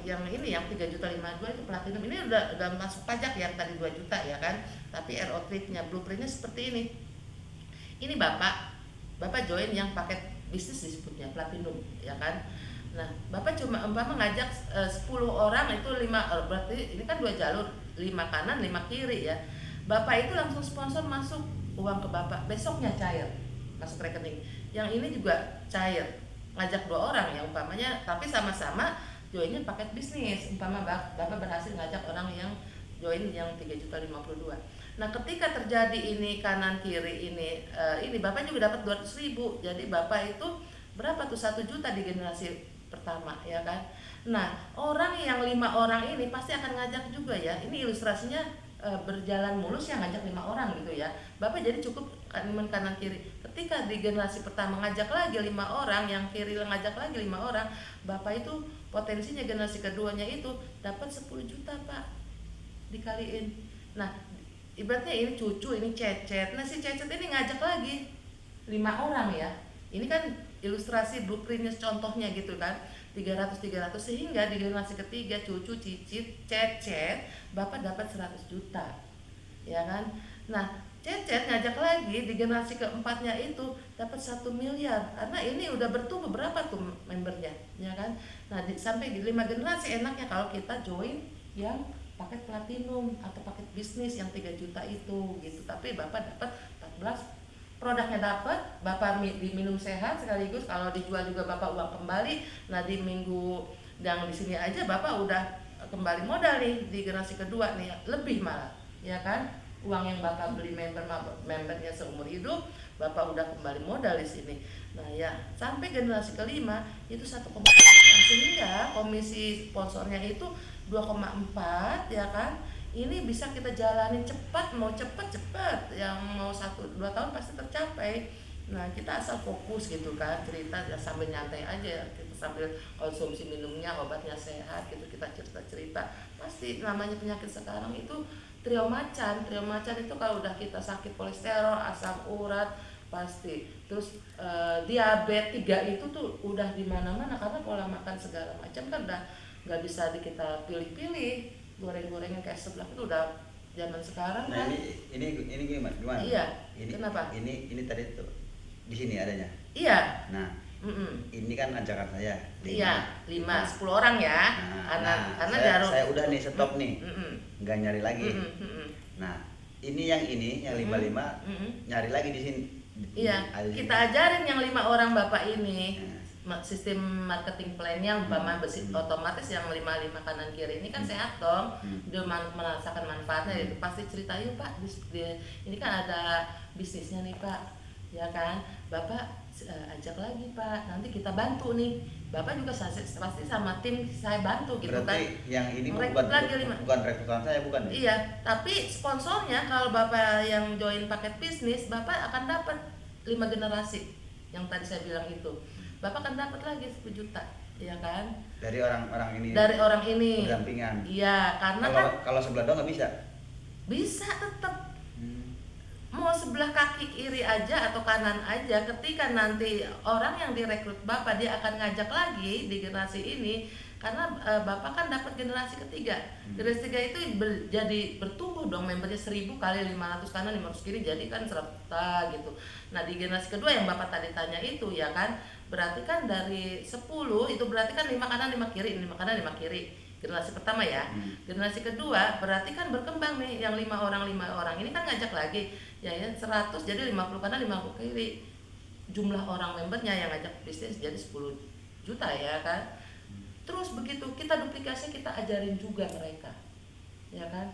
yang ini yang 3.502.000 itu platinum ini udah masuk pajak yang tadi 2 juta ya kan. Tapi RO3-nya blueprintnya seperti ini. Ini Bapak join yang paket bisnis disebutnya platinum ya kan. Nah, Bapak cuma umpama ngajak 10 orang itu 5, berarti ini kan 2 jalur, 5 kanan, 5 kiri ya. Bapak itu langsung sponsor masuk uang ke Bapak, besoknya cair masuk rekening. Yang ini juga cair. Ngajak 2 orang ya umpamanya, tapi sama-sama joinnya paket bisnis. Umpama Bapak berhasil ngajak orang yang join yang 3.052.000. Nah, ketika terjadi ini kanan kiri ini Bapak juga dapat 200.000. Jadi Bapak itu berapa tuh 1 juta di generasi pertama ya kan. Nah, orang yang 5 orang ini pasti akan ngajak juga ya. Ini ilustrasinya berjalan mulus yang ngajak 5 orang gitu ya. Bapak jadi cukup kanan kiri. Ketika di generasi pertama ngajak lagi 5 orang, yang kiri ngajak lagi 5 orang, Bapak itu potensinya generasi keduanya itu dapat 10 juta Pak, dikaliin. Nah, ibaratnya ini cucu, ini Cecet. Nah, si Cecet ini ngajak lagi 5 orang ya. Ini kan ilustrasi blueprintnya, contohnya gitu kan, 300 sehingga di generasi ketiga cucu, cicit, Cecet, Bapak dapat 100 juta ya kan. Nah, Cecet ngajak lagi di generasi keempatnya itu dapat 1 miliar karena ini udah bertumbuh berapa tuh membernya ya kan. Nah, sampai di 5 generasi enaknya kalau kita join yang paket platinum atau paket bisnis yang 3 juta itu gitu. Tapi Bapak dapat 14, produknya dapat, Bapak diminum sehat sekaligus kalau dijual juga Bapak uang kembali. Nah, di minggu yang di sini aja Bapak udah kembali modal nih di generasi kedua nih, lebih malah ya kan. Uang yang Bapak beli membernya seumur hidup, Bapak udah kembali modal di sini. Nah ya, sampai generasi kelima itu 1,8, sehingga komisi sponsornya itu 2,4 ya kan. Ini bisa kita jalanin cepat, mau cepat, yang mau 1-2 tahun pasti tercapai. Nah, kita asal fokus gitu kan, cerita ya sambil nyantai aja, kita sambil konsumsi minumnya, obatnya sehat gitu, kita cerita-cerita. Pasti namanya penyakit sekarang itu trio macan itu kalau udah kita sakit kolesterol, asam urat pasti. Terus diabetes 3 itu tuh udah di mana-mana karena pola makan segala macam kan udah nggak bisa kita pilih-pilih. Goreng-gorengan kayak sebelah itu udah zaman sekarang kan. Nah, ini gimana? Iya. Ini kenapa? Ini tadi tuh di sini adanya. Iya. Nah, ini kan ajakan saya. 10 orang ya. Karena saya udah nih stop nih. Nggak nyari lagi. Nah, ini yang 55 nyari lagi di sini. Iya, kita ajarin yang 5 orang Bapak ini. Sistem marketing plan yang otomatis yang 5 kanan kiri ini kan sehat dong. Dia merasakan manfaatnya, itu pasti cerita, yuk Pak, ini kan ada bisnisnya nih Pak ya kan. Bapak ajak lagi Pak, nanti kita bantu nih. Bapak juga pasti sama tim saya bantu gitu. Berarti kan yang ini bukan rekrutan saya, bukan? Iya, tapi sponsornya kalau Bapak yang join paket bisnis, Bapak akan dapat 5 generasi yang tadi saya bilang itu. Bapak akan dapat lagi 10 juta, ya kan? Dari orang ini. Dari orang ini. Berdampingan. Iya, karena kalau sebelah doang nggak bisa. Bisa tetap. Mau sebelah kaki kiri aja atau kanan aja, ketika nanti orang yang direkrut Bapak dia akan ngajak lagi di generasi ini, karena Bapak kan dapat generasi ketiga. Generasi ketiga itu jadi bertumbuh dong, membernya 1000 kali 500 kanan 500 kiri, jadi kan 100 gitu. Nah, di generasi kedua yang Bapak tadi tanya itu ya kan, berarti kan dari 10 itu berarti kan 5 kanan 5 kiri, 5 kanan 5 kiri. Generasi pertama ya. Generasi kedua berarti kan berkembang nih, yang 5 orang ini kan ngajak lagi ya 100, jadi 50 kanan 50 kiri. Jumlah orang membernya yang ngajak bisnis jadi 10 juta ya kan. Terus begitu kita duplikasi, kita ajarin juga mereka ya kan,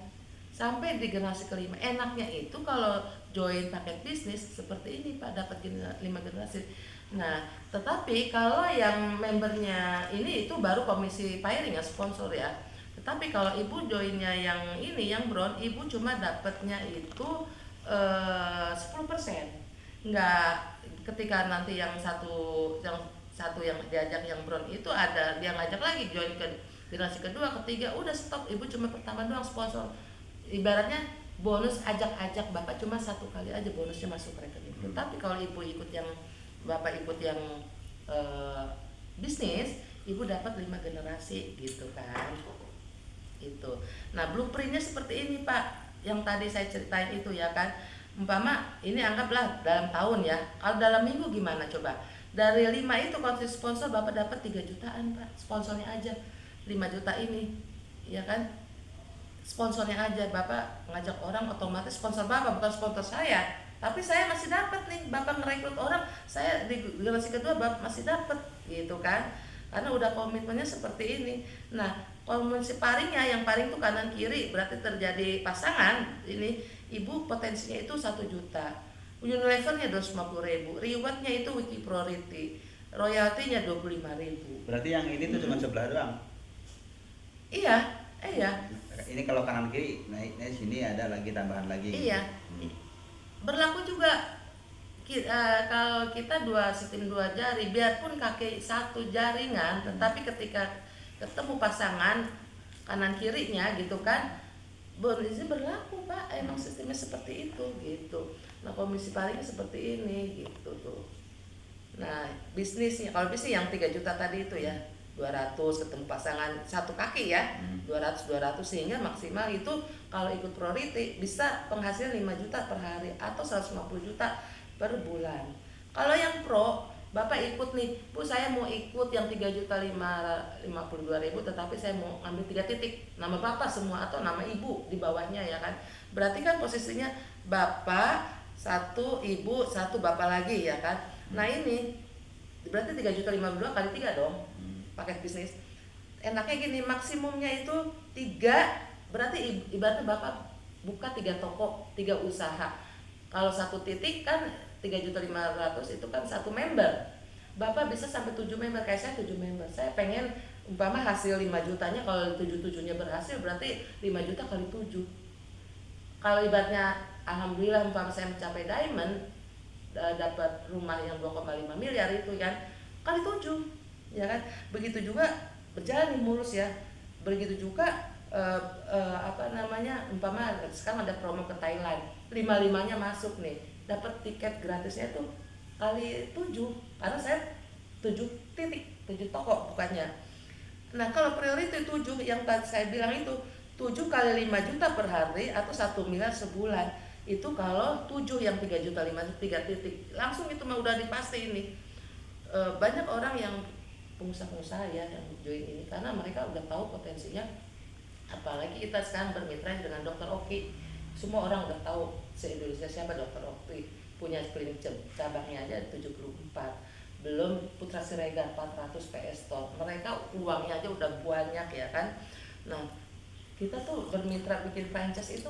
sampai di generasi kelima. Enaknya itu kalau join paket bisnis seperti ini Pak, dapat 5 generasi. Nah, tetapi kalau yang membernya ini itu baru komisi pairing ya, sponsor ya. Tetapi kalau Ibu joinnya yang ini, yang brown, Ibu cuma dapatnya itu 10%. Enggak, ketika nanti yang satu yang diajak yang brown itu ada dia ngajak lagi join ke generasi kedua, ketiga, udah stop. Ibu cuma pertama doang sponsor. Ibaratnya bonus ajak-ajak Bapak cuma 1 kali aja bonusnya masuk ke rekening. Tapi kalau Ibu ikut yang Bapak ikut yang bisnis, ibu dapat 5 generasi gitu kan. Itu. Nah, blueprintnya seperti ini Pak, yang tadi saya ceritain itu ya kan. Umpama ini anggaplah dalam tahun ya. Kalau dalam minggu gimana coba? Dari 5 itu kalau sponsor Bapak dapat 3 jutaan Pak. Sponsornya aja 5 juta ini. Ya kan? Sponsornya aja, Bapak ngajak orang, otomatis sponsor Bapak bukan sponsor saya, tapi saya masih dapat nih. Bapak merekrut orang, saya di generasi kedua Bapak masih dapat gitu kan, karena udah komitmennya seperti ini. Nah, kombinasi paringnya, yang paring tuh kanan kiri, berarti terjadi pasangan ini, ibu potensinya itu 1 juta, Unilevernya 250.000, rewardnya itu Wiki Priority, royaltinya 25.000. Berarti yang ini tuh cuma sebelah doang. Iya, iya. Ini kalau kanan kiri naiknya sini ada lagi tambahan lagi. Iya. Berlaku juga kalau kita sistem 2 jari, biarpun kaki 1 jaringan, tetapi ketika ketemu pasangan kanan kirinya gitu kan, bonusnya berlaku Pak. Emang sistemnya seperti itu gitu. Nah, komisi paling seperti ini gitu tuh. Nah, bisnisnya kalau bisnis yang 3 juta tadi itu ya, 200 ketemu pasangan 1 kaki ya, 200 sehingga maksimal itu kalau ikut priority bisa penghasilan 5 juta per hari atau 150 juta per bulan. Kalau yang pro, Bapak ikut nih, Bu saya mau ikut yang 3.552.000, tetapi saya mau ambil 3 titik, nama Bapak semua atau nama Ibu di bawahnya ya kan. Berarti kan posisinya Bapak 1, Ibu 1, Bapak lagi ya kan. Nah ini berarti 3.052 kali 3 dong. Paket bisnis. Enaknya gini, maksimumnya itu 3, berarti ibaratnya Bapak buka 3 toko, 3 usaha. Kalau 1 titik kan 3.500.000 itu kan 1 member. Bapak bisa sampai 7 member, kayak saya 7 member. Saya pengen umpama hasil 5 jutanya, kalau 7-7-nya berhasil berarti 5 juta kali 7. Kalau ibaratnya alhamdulillah umpama saya mencapai diamond, dapat rumah yang 2,5 miliar itu kan kali 7. Ya kan, begitu juga berjalan nih mulus ya. Begitu juga umpama sekarang ada promo ke Thailand, 5-5-nya masuk nih, dapat tiket gratisnya itu kali 7, karena saya 7 titik, 7 toko bukannya. Nah, kalau priority 7 yang tadi saya bilang itu 7 kali 5 juta per hari atau 1 miliar sebulan. Itu kalau 7 yang 3.500.000 3 titik. Langsung itu mah udah dipasti ini. Banyak orang yang pengusaha-pengusaha ya yang join ini karena mereka udah tahu potensinya. Apalagi kita sekarang bermitra dengan Dokter Oki, semua orang udah tahu se-Indonesia siapa Dokter Oki, punya klinik cabangnya aja 74, belum Putra Siregar 400 PS Store, mereka uangnya aja udah banyak ya kan. Nah, kita tuh bermitra bikin franchise itu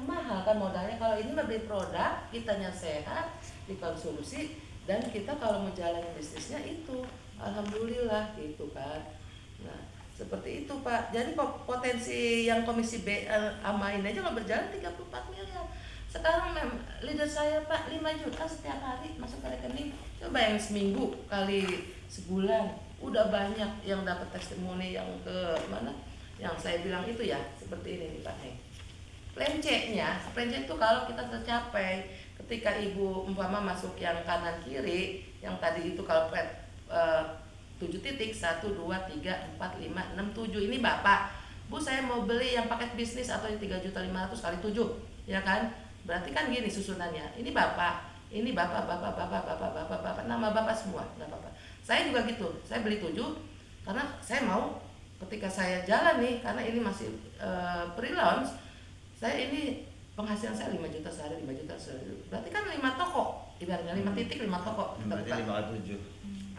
mahal kan modalnya. Kalau ini beli produk, kitanya sehat, dikonsumsi, dan kita kalau mau jalan bisnisnya itu alhamdulillah gitu kan. Nah, seperti itu Pak. Jadi potensi yang komisi B sama ini aja nggak berjalan 34 miliar. Sekarang leader saya Pak 5 juta setiap hari masuk ke rekening. Coba yang seminggu kali sebulan, udah banyak yang dapat testimoni yang ke mana? Yang saya bilang itu ya, seperti ini nih Pak nih. Plan C itu kalau kita tercapai, ketika ibu umpama masuk yang kanan kiri, yang tadi itu kalau 7 titik, 1, 2, 3, 4, 5, 6, 7, ini Bapak, Bu saya mau beli yang paket bisnis atau 3.500.000 kali 7, ya kan? Berarti kan gini susunannya, ini Bapak, Bapak, nama Bapak semua, nggak apa-apa. Saya juga gitu, saya beli 7, karena saya mau ketika saya jalan nih, karena ini masih pre-launch, saya ini penghasilan saya 5 juta sehari, 5 juta sehari. Berarti kan 5 toko, ibaratnya 5 titik, 5 toko. Berarti 5 kali 7.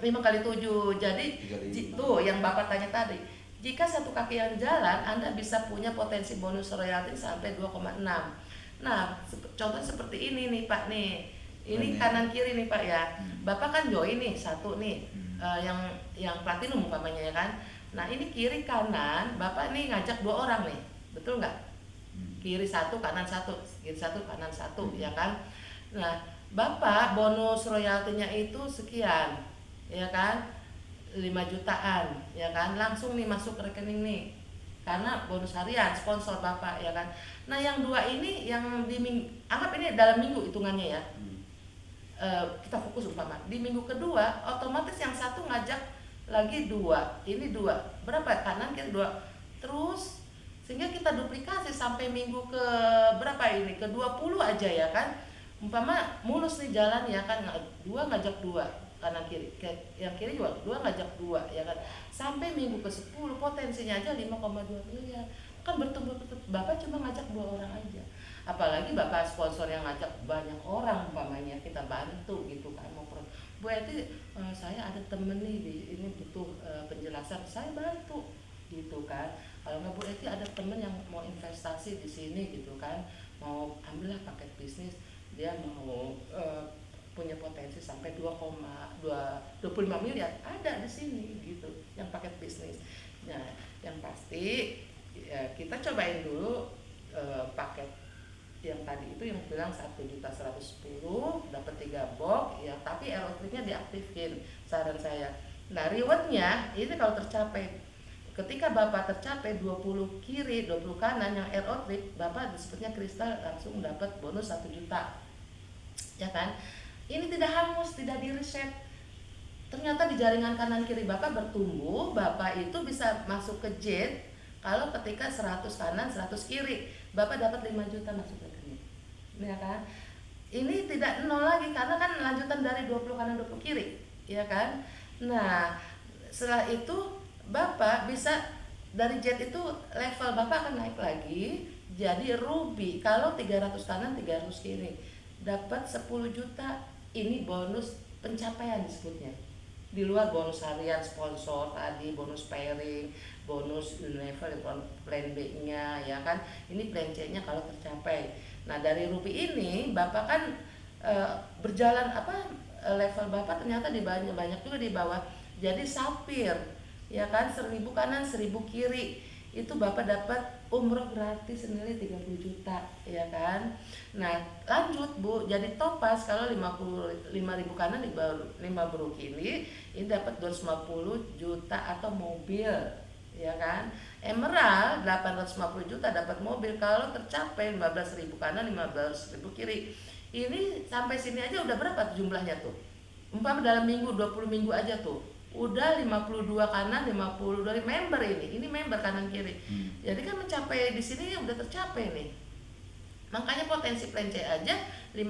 5 kali 7. Jadi tuh yang Bapak tanya tadi, jika 1 kaki yang jalan, Anda bisa punya potensi bonus royalti sampai 2,6. Nah, contoh seperti ini nih Pak nih. Ini kanan kiri nih Pak ya. Bapak kan join nih 1 nih, yang platinum umpamanya ya kan. Nah, ini kiri kanan, Bapak nih ngajak 2 orang nih. Betul nggak? Kiri 1, kanan 1, kiri 1, kanan 1, ya kan. Nah, Bapak bonus royaltinya itu sekian, ya kan, 5 jutaan, ya kan, langsung nih masuk ke rekening nih, karena bonus harian sponsor Bapak, ya kan. Nah, yang 2 ini yang anggap ini dalam minggu hitungannya ya. Kita fokus umpama di minggu kedua, otomatis yang 1 ngajak lagi 2, ini 2, berapa kanan kiri 2, terus sehingga kita duplikasi sampai minggu ke berapa ini, ke 20 aja ya kan, umpama mulus nih jalan ya kan, 2 ngajak 2 kanan kiri, yang kiri juga 2 ngajak 2 ya kan, sampai minggu ke 10 potensinya aja 5,2 miliar kan, bertumbuh. Bapak cuma ngajak 2 orang aja, apalagi bapak sponsor yang ngajak banyak orang, umpamanya kita bantu gitu kan, mau Bu Eti, saya ada temen nih ini butuh penjelasan, saya bantu gitu kan. Kalau nggak Bu Eti ada temen yang mau investasi di sini gitu kan, mau ambillah paket bisnis, dia mau punya potensi sampai 25 miliar, ada di sini gitu yang paket bisnis. Nah yang pasti ya, kita cobain dulu paket yang tadi itu, yang bilang 1.110.000 dapat 3 box ya, tapi RO3-nya diaktifin saran saya. Nah rewardnya ini kalau tercapai, ketika bapak tercapai 20 kiri 20 kanan yang RO3, bapak disebutnya kristal langsung dapat bonus 1 juta ya kan. Ini tidak hangus, tidak di reset, ternyata di jaringan kanan kiri bapak bertumbuh, bapak itu bisa masuk ke jet. Kalau ketika 100 kanan 100 kiri, bapak dapat 5 juta masuk ke rekening ya kan. Ini tidak nol lagi karena kan lanjutan dari 20 kanan 20 kiri ya kan. Nah setelah itu bapak bisa dari jet itu level bapak akan naik lagi jadi ruby. Kalau 300 kanan 300 kiri dapat 10 juta, ini bonus pencapaian disebutnya, di luar bonus harian sponsor tadi, bonus pairing, bonus level plan B nya ya kan. Ini plan C nya kalau tercapai. Nah dari ruby ini bapak kan berjalan level bapak ternyata di banyak juga di bawah, jadi sapir ya kan, 1.000 kanan 1.000 kiri itu bapak dapat umroh gratis senilai 30 juta ya kan. Nah lanjut Bu, jadi topaz kalau 55.000 kanan 5 bro kiri ini dapat 250 juta atau mobil ya kan. Emerald 850 juta dapat mobil kalau tercapai 15.000 kanan 15.000 kiri. Ini sampai sini aja udah berapa jumlahnya tuh, umpama dalam minggu 20 minggu aja tuh udah 52 kanan 52 member, ini member kanan kiri. Jadi kan mencapai di sini udah tercapai nih. Makanya potensi plan C aja 5,2,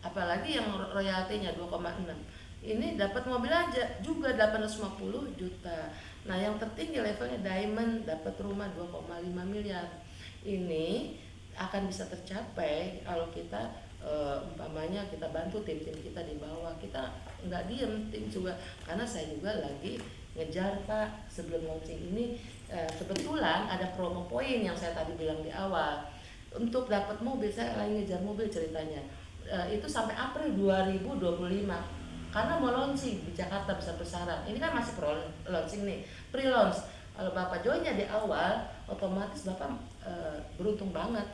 apalagi yang royaltinya 2,6. Ini dapat mobil aja juga 850 juta. Nah yang tertinggi levelnya diamond dapat rumah 2,5 miliar. Ini akan bisa tercapai kalau kita umpamanya kita bantu tim-tim kita di bawah. Kita nggak diem tim juga, karena saya juga lagi ngejar Pak. Sebelum launching ini kebetulan ada promo poin yang saya tadi bilang di awal. Untuk dapat mobil, saya lagi ngejar mobil ceritanya. Itu sampai April 2025 karena mau launching di Jakarta besar-besaran. Ini kan masih launching nih, pre-launch. Kalau Bapak joinnya di awal, otomatis Bapak beruntung banget.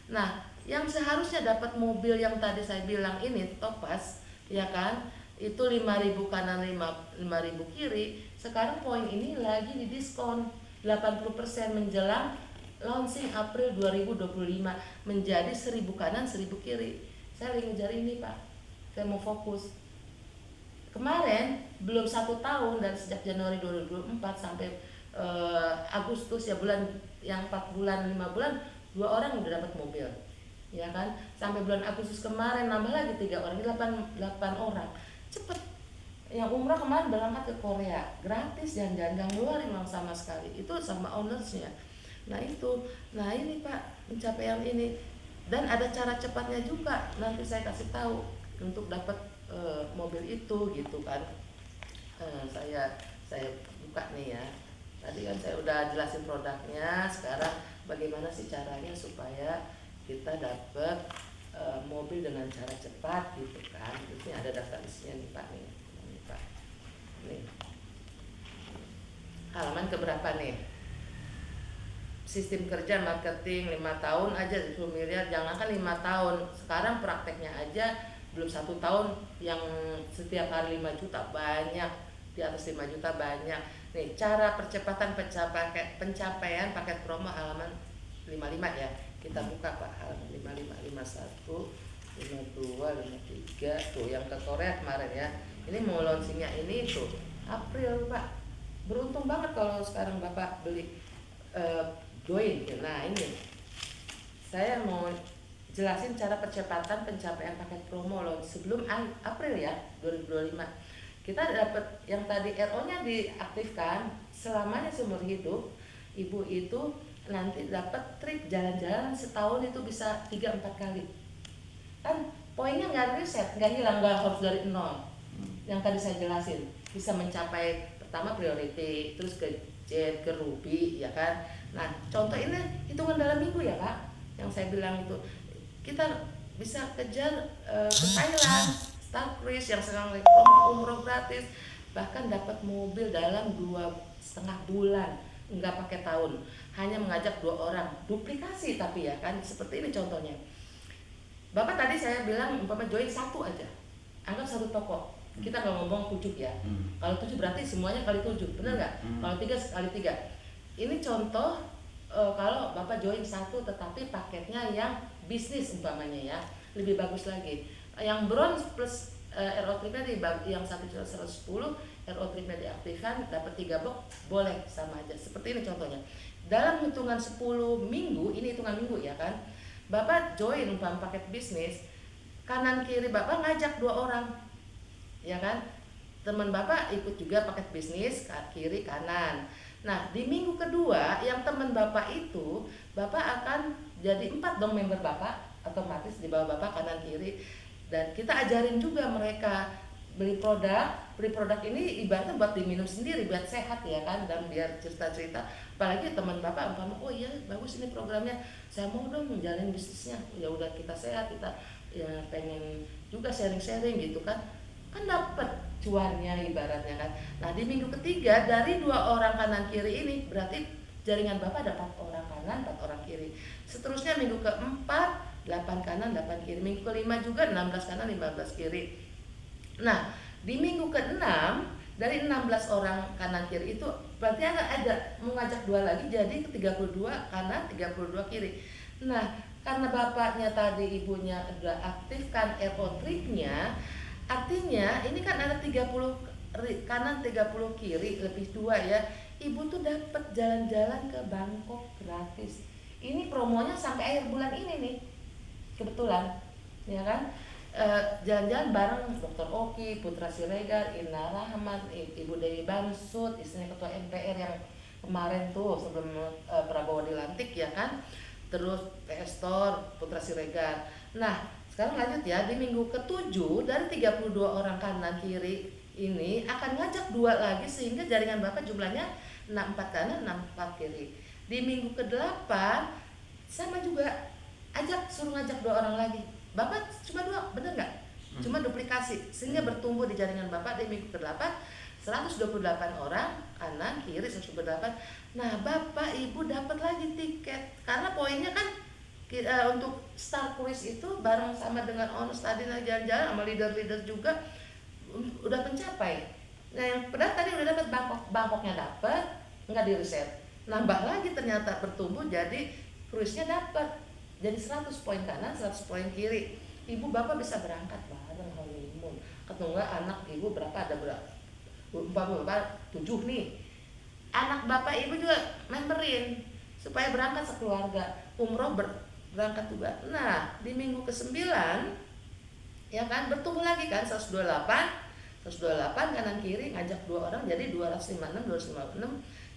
Nah, yang seharusnya dapat mobil yang tadi saya bilang ini topaz, ya kan? Itu 5.000 kanan 5.000 kiri. Sekarang poin ini lagi di diskon 80% menjelang launching April 2025 menjadi 1.000 kanan 1.000 kiri. Saya lagi ngejar ini Pak. Saya mau fokus. Kemarin belum 1 tahun, dan sejak Januari 2024 sampai Agustus ya, bulan yang 4 bulan 5 bulan 2 orang udah dapat mobil ya kan. Sampai bulan Agustus kemarin nambah lagi 3 orang, 8 orang. Cepet. Yang umrah kemarin berangkat ke Korea gratis, jangan nggak ngeluarin uang sama sekali, itu sama ownersnya. Nah itu, nah ini Pak pencapaian ini, dan ada cara cepatnya juga, nanti saya kasih tahu untuk dapat mobil itu gitu kan. Saya buka nih ya. Tadi kan saya udah jelasin produknya, sekarang bagaimana sih caranya supaya kita dapat mobil dengan cara cepat gitu kan. Ini ada daftar isinya nih Pak nih. Nih Pak. Nih. Halaman keberapa nih? Sistem kerja marketing 5 tahun aja 10 miliar, jangankan 5 tahun. Sekarang prakteknya aja belum 1 tahun yang setiap hari 5 juta banyak, di atas 5 juta banyak. Nih, cara percepatan pencapaian paket promo halaman 55 ya. Kita buka Pak halaman 55, 51, 52, 53 tuh yang ke Korea kemarin ya. Ini mau launchingnya ini tuh April Pak, beruntung banget kalau sekarang Bapak beli join. Nah ini saya mau jelasin cara percepatan pencapaian paket promo loh sebelum April ya 2025. Kita dapat yang tadi RO-nya diaktifkan selamanya seumur hidup. Ibu itu nanti dapat trip jalan-jalan setahun itu bisa 3-4 kali. Kan poinnya nggak riset, nggak hilang, nggak harus dari nol. Yang tadi saya jelasin bisa mencapai pertama priority, terus ke jet, ke ruby ya kan. Nah contoh ini hitungan dalam minggu ya Pak, yang saya bilang itu kita bisa kejar ke Thailand, Star Cruise yang sekarang lagi promo umroh gratis, bahkan dapat mobil dalam 2,5 bulan, nggak pakai tahun, hanya mengajak 2 orang, duplikasi tapi ya kan, seperti ini contohnya. Bapak tadi saya bilang umpama join 1 aja, anggap 1 toko, kita nggak ngomong 7 ya. Kalau 7 berarti semuanya kali 7, benar nggak? Kalau 3 kali 3. Ini contoh kalau Bapak join 1 tetapi paketnya yang bisnis umpamanya ya, lebih bagus lagi. Yang bronze plus RO tripnya yang 1.110, RO tripnya diaktifkan, dapat 3 box, boleh sama aja. Seperti ini contohnya. Dalam hitungan 10 minggu, ini hitungan minggu ya kan, Bapak join umpama paket bisnis, kanan kiri Bapak ngajak 2 orang. Ya kan, teman Bapak ikut juga paket bisnis kiri kanan. Nah di minggu kedua yang teman Bapak itu, Bapak akan jadi 4 dong member Bapak, otomatis di bawah Bapak kanan kiri. Dan kita ajarin juga mereka beli produk ini ibaratnya buat diminum sendiri, buat sehat ya kan, dan biar cerita-cerita. Apalagi teman Bapak umpama, oh iya bagus ini programnya, saya mau dong menjalin bisnisnya. Ya udah kita sehat, kita ya pengen juga sharing-sharing gitu kan dapat cuannya ibaratnya kan. Nah di minggu ketiga dari 2 orang kanan kiri ini berarti jaringan Bapak ada 4 orang kanan, 4 orang kiri. Seterusnya minggu keempat 8 kanan, 8 kiri. Minggu kelima juga 16 kanan, 15 kiri. Nah di minggu ke-6 dari 16 orang kanan kiri itu berarti ada mengajak 2 lagi, jadi ke 32 kanan, 32 kiri. Nah karena bapaknya tadi ibunya udah aktifkan RO tripnya, artinya ini kan ada 30 kanan 30 kiri lebih 2 ya. Ibu tuh dapat jalan-jalan ke Bangkok gratis. Ini promonya sampai akhir bulan ini nih. Kebetulan ya kan. Jalan-jalan bareng Dr. Oki, Putra Siregar, Ina Rahman, Ibu Dewi Bamsud, istrinya Ketua MPR yang kemarin tuh sebelum Prabowo dilantik ya kan. Terus PS Tor, Putra Siregar. Nah sekarang lanjut ya, di minggu ke-7 dari 32 orang kanan kiri ini akan ngajak 2 lagi sehingga jaringan Bapak jumlahnya 64 kanan, 64 kiri. Di minggu ke-8 sama juga, suruh ngajak 2 orang lagi. Bapak cuma 2, bener nggak? Cuma duplikasi sehingga bertumbuh di jaringan Bapak di minggu ke-8 128 orang kanan kiri 128. Nah Bapak Ibu dapat lagi tiket karena poinnya kan untuk Star Cruise itu bareng sama dengan Onus tadi jalan-jalan sama leader-leader juga udah mencapai. Nah yang padahal tadi udah dapat Bangkoknya dapat, nggak di reset, nambah lagi ternyata bertumbuh jadi cruise-nya dapat, jadi 100 poin kanan 100 poin kiri. Ibu Bapak bisa berangkat bareng honeymoon. Ketunggal anak Ibu berapa, ada berapa? Bapak 7 nih. Anak Bapak Ibu juga memberin supaya berangkat sekeluarga umroh berangkat juga. Nah di minggu ke-9 ya kan bertumbuh lagi kan 128 kanan kiri ngajak 2 orang jadi 256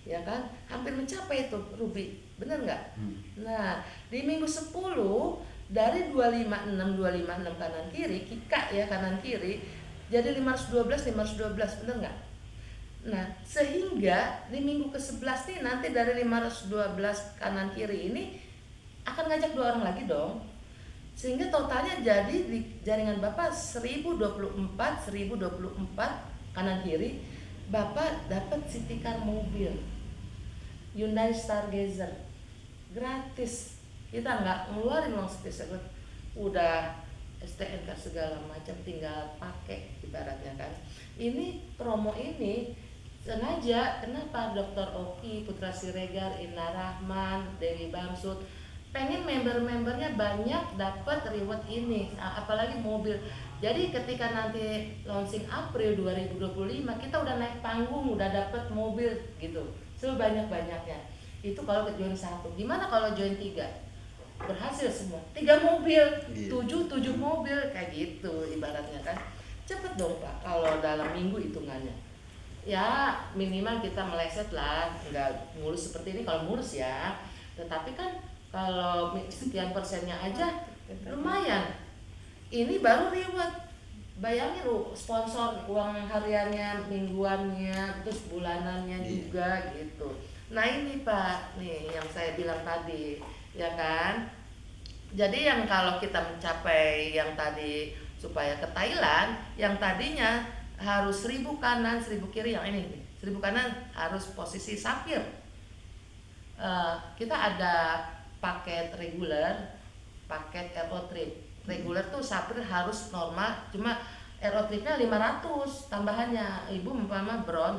ya kan, hampir mencapai itu Ruby, bener nggak? Nah di minggu 10 dari 256 kanan kiri Kika ya kanan kiri jadi 512 bener nggak? Nah sehingga di minggu ke-11 nih nanti dari 512 kanan kiri ini akan ngajak 2 orang lagi dong, sehingga totalnya jadi di jaringan Bapak 1024 kanan kiri. Bapak dapat city car mobil Hyundai Stargazer gratis, kita nggak ngeluarin uang spesial, udah STNK segala macam tinggal pakai ibaratnya kan. Ini promo ini sengaja kenapa Dr. Oki, Putra Siregar, Ina Rahman, Dewi Bamsud pengen member-membernya banyak dapat reward ini, apalagi mobil. Jadi ketika nanti launching April 2025 kita udah naik panggung, udah dapat mobil gitu sebanyak-banyaknya. Itu kalau ke join 1. Gimana kalau join 3? Berhasil semua, 3 mobil, Iya. 7 mobil kayak gitu ibaratnya kan. Cepet dong Pak kalau dalam minggu hitungannya. Ya minimal kita meleset lah, nggak mulus seperti ini kalau mulus ya. Tetapi kan kalau sekian persennya aja lumayan. Ini baru reward. Bayangin lu sponsor uang hariannya, mingguannya, terus bulanannya juga gitu. Nah ini Pak, nih yang saya bilang tadi, ya kan? Jadi yang kalau kita mencapai yang tadi supaya ke Thailand, yang tadinya harus 1000 kanan, 1000 kiri, yang ini 1000 kanan harus posisi sapir. Kita ada paket reguler, paket aero trip. Reguler tuh sapir harus normal, cuma aero tripnya 500 tambahannya. Ibu umpama bron,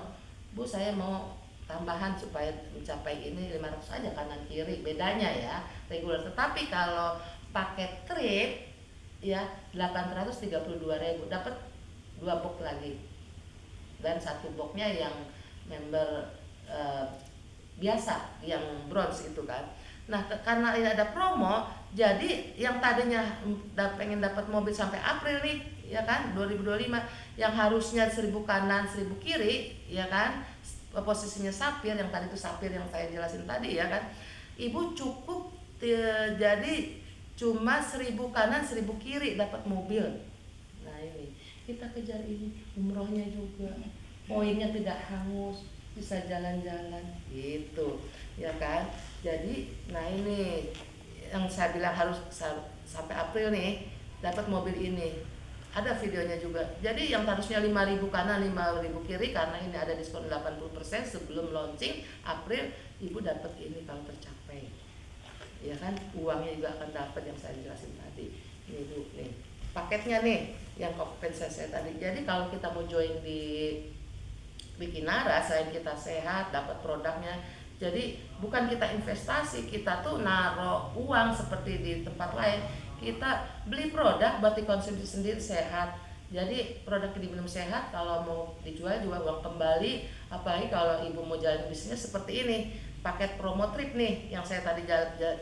Bu saya mau tambahan supaya mencapai ini 500 aja kanan kiri, bedanya ya reguler. Tetapi kalau paket trip ya 832.000 dapat 2 box lagi, dan 1 boxnya yang member biasa yang bronze itu kan. Nah karena ini ada promo, jadi yang tadinya pengen dapat mobil sampai April nih ya kan 2025, yang harusnya 1000 kanan 1000 kiri ya kan, posisinya sapir, yang tadi itu sapir yang saya jelasin tadi ya kan, ibu cukup jadi cuma 1000 kanan 1000 kiri dapat mobil. Nah ini kita kejar ini, umrohnya juga poinnya tidak hangus, bisa jalan-jalan gitu ya kan. Jadi nah ini yang saya bilang harus sampai April nih dapat mobil ini, ada videonya juga. Jadi yang harusnya 5.000 kanan 5.000 kiri, karena ini ada diskon 80% sebelum launching April, ibu dapat ini kalau tercapai ya kan. Uangnya juga akan dapat yang saya jelasin tadi. Ini Bu nih paketnya nih yang kompensasi tadi. Jadi kalau kita mau join di Bikinara, selain kita sehat dapat produknya, jadi bukan kita investasi, kita tuh naruh uang seperti di tempat lain, kita beli produk buat dikonsumsi sendiri sehat. Jadi produk diminum sehat, kalau mau dijual juga uang kembali. Apalagi kalau ibu mau jalan bisnis seperti ini, paket promo trip nih yang saya tadi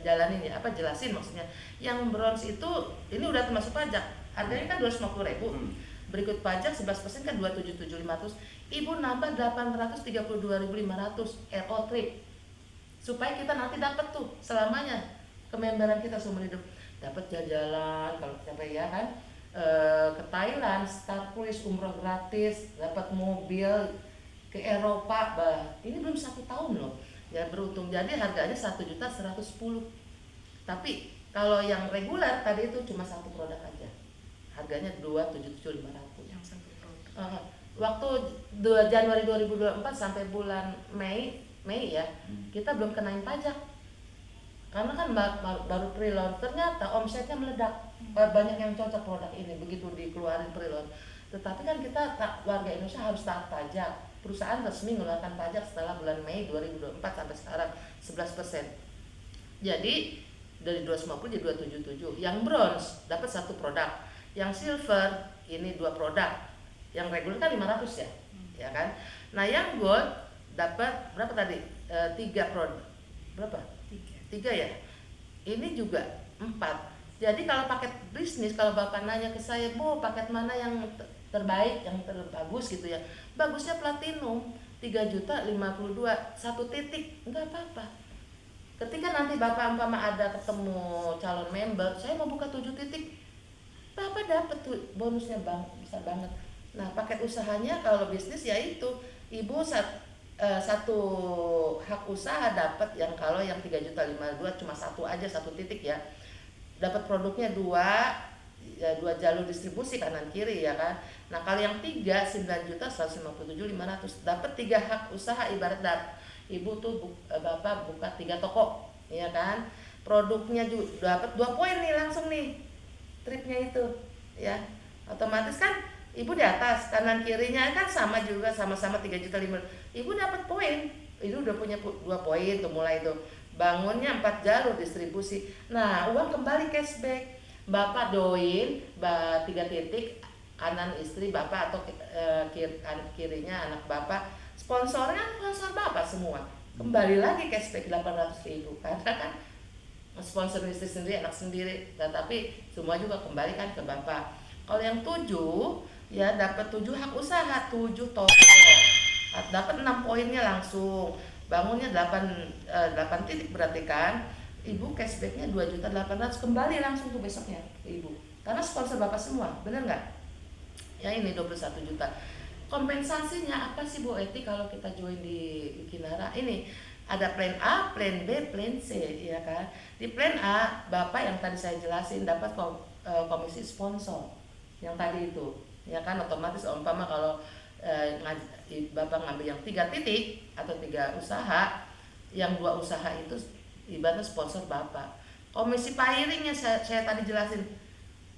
jalanin ya, jelasin maksudnya. Yang bronze itu ini udah termasuk pajak, harganya kan 250.000. Berikut pajak 11% kan 277.500. Ibu nambah 832.500 RO trip. Supaya kita nanti dapat tuh selamanya kememberan kita seumur hidup. Dapat jalan kalau capek ya kan. Ke Thailand, Star Cruise, umroh gratis, dapat mobil ke Eropa. Ini belum 1 tahun loh. Ya beruntung. Jadi harganya 1.110.000. Tapi kalau yang reguler tadi itu cuma 1 produk aja. Harganya 277.500. Yang 1 produk. Waktu 2 Januari 2024 sampai bulan Mei ya, kita belum kenain pajak. Karena kan baru pre-launch, ternyata omsetnya meledak. Banyak yang cocok produk ini begitu dikeluarin pre-launch. Tetapi kan kita warga Indonesia harus taat pajak. Perusahaan resmi mengeluarkan pajak setelah bulan Mei 2024 sampai sekarang 11%. Jadi dari 250 jadi 277. Yang bronze dapat 1 produk. Yang silver ini 2 produk. Yang reguler kan 500 ya kan. Nah yang gold dapat berapa tadi? 3 produk. Berapa? 3 ya. Ini juga 4. Jadi kalau paket bisnis, kalau bapak nanya ke saya, Bu paket mana yang terbaik, yang terbagus gitu ya, bagusnya platinum 3.052.000 1 titik, enggak apa-apa. Ketika nanti bapak umpama ada ketemu calon member, saya mau buka 7 titik, bapak dapat tuh bonusnya besar banget. Nah paket usahanya kalau bisnis ya itu ibu satu hak usaha dapat, yang kalau yang 3.052.000 cuma 1 aja 1 titik ya, dapat produknya 2 jalur distribusi kanan kiri ya kan. Nah kalau yang 3 9.157.500 dapat 3 hak usaha, ibarat ibu tuh bapak buka 3 toko ya kan, produknya juga dapat 2 poin nih langsung nih tripnya itu ya, otomatis kan ibu di atas, kanan kirinya kan sama juga, sama-sama 3.500.000, ibu dapat poin, ibu udah punya 2 poin tuh mulai tuh. bangunnya 4 jalur distribusi. Nah, uang kembali cashback. Bapak join 3 titik, kanan istri bapak atau kirinya anak bapak. Sponsornya sponsor bapak semua. Kembali lagi cashback 800.000 karena kan sponsor istri sendiri, anak sendiri, tetapi semua juga kembali kan ke bapak. Kalau yang 7 ya dapat 7 hak usaha, 7 total. Dapat 6 poinnya langsung. Bangunnya 8 titik berarti kan. Ibu cashbacknya 2.800.000 kembali langsung tuh besoknya ke ibu. Karena sponsor bapak semua, bener nggak? Ya ini 21 juta. Kompensasinya apa sih Bu Eti kalau kita join di Kinara? Ini ada plan A, plan B, plan C, ya kan? Di plan A, bapak yang tadi saya jelasin dapat komisi sponsor yang tadi itu, ya kan? Otomatis umpama kalau bapak ngambil yang 3 titik atau 3 usaha, yang 2 usaha itu ibaratnya sponsor bapak. Komisi pairingnya saya tadi jelasin,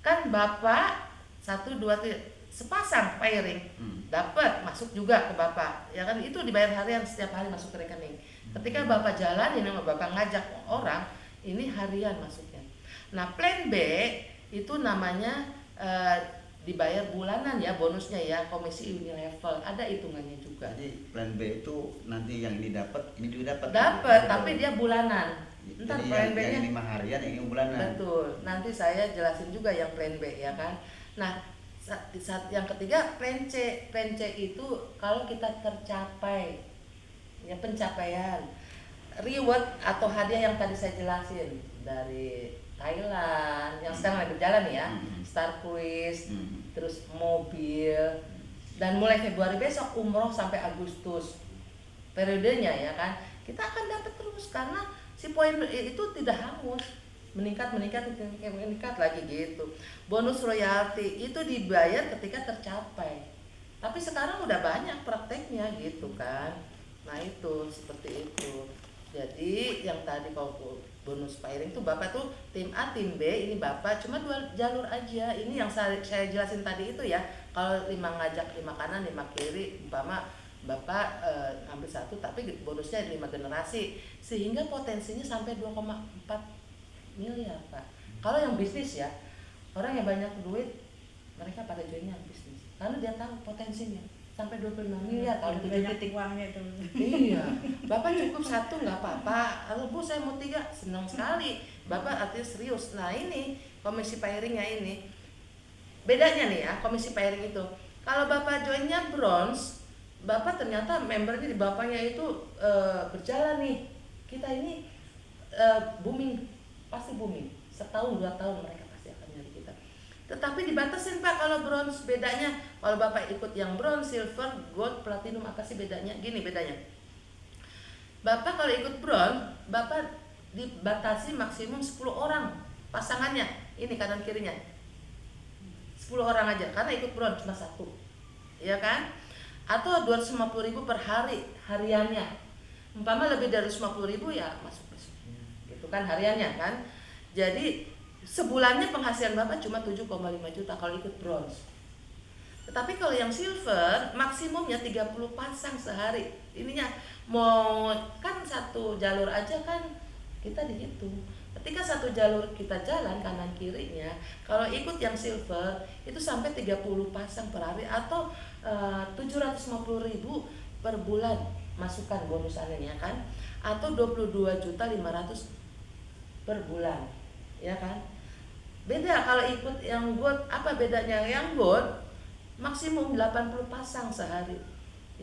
kan bapak 1, 2, 3 sepasang pairing dapat masuk juga ke bapak, ya kan? Itu dibayar harian, setiap hari masuk ke rekening. Ketika bapak jalanin sama bapak ngajak orang, ini harian masuknya. Nah plan B itu namanya dibayar bulanan ya, bonusnya ya, komisi unilevel, ada hitungannya juga. Jadi plan B itu nanti yang ini dapat, ini juga dapat. Dapat, tapi dia bulanan. Entar jadi plan B-nya yang ini mah harian, yang ini bulanan. Betul. Nanti saya jelasin juga yang plan B ya kan. Nah, saat yang ketiga plan C. Plan C itu kalau kita tercapai ya, pencapaian reward atau hadiah yang tadi saya jelasin dari Thailand yang sekarang lagi berjalan ya, Star Cruise, terus mobil, dan mulai Februari besok umroh sampai Agustus periodenya ya kan, kita akan dapat terus karena si poin itu tidak hangus, meningkat lagi gitu. Bonus royalti itu dibayar ketika tercapai, tapi sekarang udah banyak prakteknya gitu kan. Nah itu seperti itu. Jadi yang tadi kalau bonus pairing tuh bapak tuh tim A, tim B, ini bapak cuma 2 jalur aja. Ini yang saya jelasin tadi itu ya. Kalau 5 ngajak 5 kanan 5 kiri, umpama bapak ambil 1 tapi bonusnya 5 generasi, sehingga potensinya sampai 2,4 miliar pak. Kalau yang bisnis ya, orang yang banyak duit mereka pada joinnya bisnis karena dia tahu potensinya sampai 25 miliar kalau 7 titik uangnya itu. Iya, bapak cukup 1 nggak apa-apa. Kalau Bu saya mau 3, senang sekali. Bapak artinya serius. Nah ini komisi pairingnya ini bedanya nih ya, komisi pairing itu. Kalau bapak joinnya bronze, bapak ternyata membernya di bapaknya itu berjalan nih. Kita ini booming, pasti booming. Setahun 2 tahun mereka pasti akan nyari kita. Tetapi dibatasin Pak kalau bronze. Bedanya kalau Bapak ikut yang bronze, silver, gold, platinum, apa sih bedanya? Gini bedanya. Bapak kalau ikut bronze, Bapak dibatasi maksimum 10 orang pasangannya. Ini kanan kirinya 10 orang aja karena ikut bronze cuma 1, ya kan? Atau 250.000 per hari hariannya. Umpama lebih dari 150.000 ya masuk. Gitu kan hariannya kan. Jadi sebulannya penghasilan Bapak cuma 7,5 juta kalau ikut bronze. Tetapi kalau yang silver maksimumnya 30 pasang sehari. Ininya mau kan 1 jalur aja kan kita dihitung. Ketika 1 jalur kita jalan kanan kirinya, kalau ikut yang silver itu sampai 30 pasang per hari atau 750.000 per bulan masukan bonusannya kan, atau 22.500 per bulan, ya kan? Beda kalau ikut yang gold, apa bedanya? Yang gold maksimum 80 pasang sehari,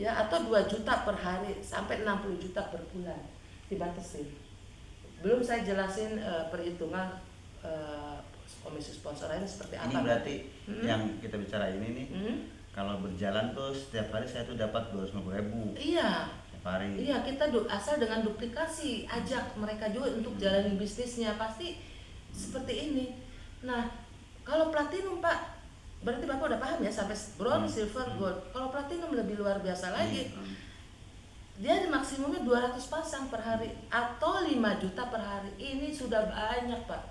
ya, atau 2 juta per hari sampai 60 juta per bulan dibatasin. Belum saya jelasin perhitungan komisi sponsor ini seperti apa. Ini berarti yang kita bicara ini nih, kalau berjalan tuh setiap hari saya tuh dapat 250.000. Iya. Setiap hari. Iya, kita asal dengan duplikasi, ajak mereka juga untuk jalanin bisnisnya pasti seperti ini. Nah, kalau platinum Pak, berarti Bapak udah paham ya sampai bronze, silver, gold. Kalau platinum lebih luar biasa lagi. Dia maksimumnya 200 pasang per hari atau 5 juta per hari. Ini sudah banyak Pak.